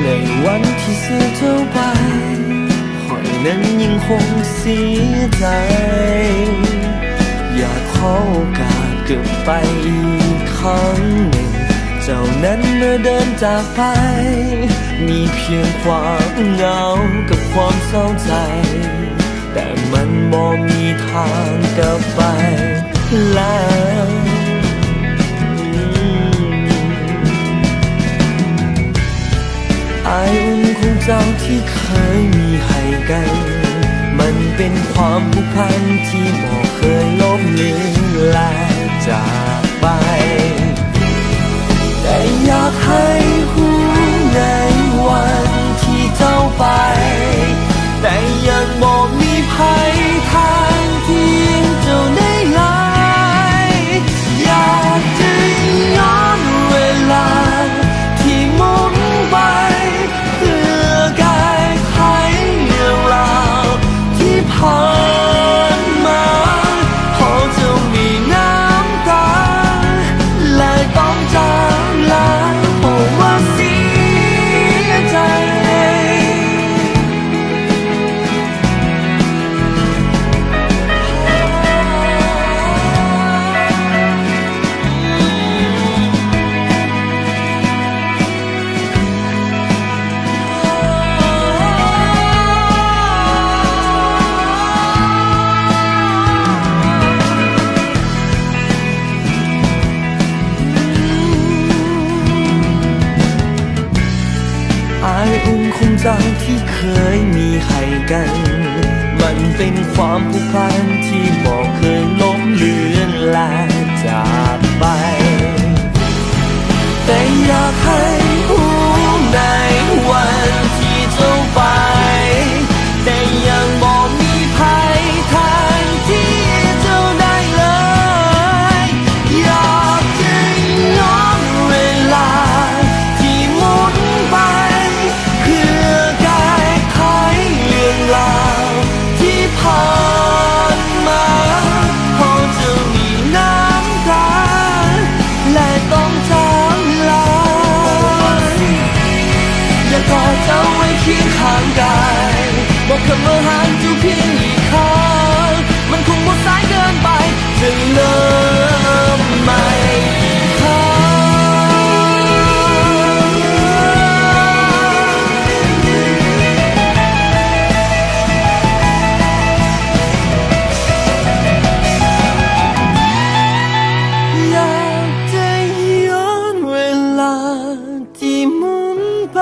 ในวันที่เสียเจ้าไปหอยนั้นยังคงเสียใจอยากขอโอกาสกลับไปอีกครั้งหนึ่งเจ้านั้นเมื่อเดินจากไปมีเพียงความเหงากับความเศร้าใจแต่มันบ่มีทางกลับไปแล้วอายอุ่นของเจ้าที่เคยมีให้กันมันเป็นความผูกพันที่บ่เคยล้มเลือนและจากไปแต่อยากให้รู้ในวันที่เจ้าไปแต่ยังบ่มีภัยทางที่เจ้าได้ลายอยากจะย้อนเวลาที่หมุนไปเพื่อแก้ไขเรื่องราวที่ผ่านมาพอเจ้ามีน้ำตาและต้องจากลาเพราะว่าเสียใจอายอุ่นของเจ้าที่เคยมีให้กันมันเป็นความผูกพันที่บ่เคยล้มเลือนและจากไปแต่อยากให้รู้ในวันที่เจ้าไปแต่ยังบ่มีภัยทางที่เจ้าได้เลยอยากจะย้อนเวลาที่หมุนไปเพื่อแก้ไขเรื่องราวที่ผ่านมาพอจะมีน้ำตาและต้องจากลาอยากกอดเจ้าไว้เคียงข้างกายบอกคำว่าห่างจูเพียงอีกครั้งมันคงหมดสายเกินไปจะเริ่มใหม่อีกครั้งอยากจะย้อนเวลาที่หมุนไป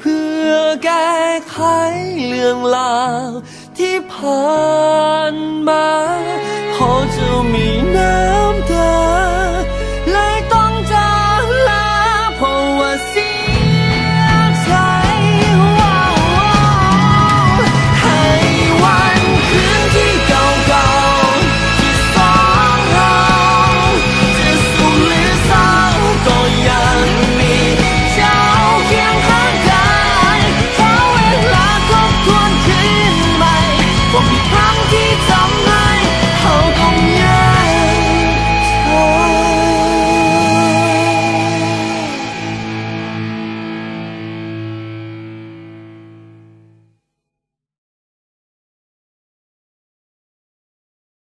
เพื่อแก้ไขเรื่องราวที่ผ่านมาพอจะมีน้ำตา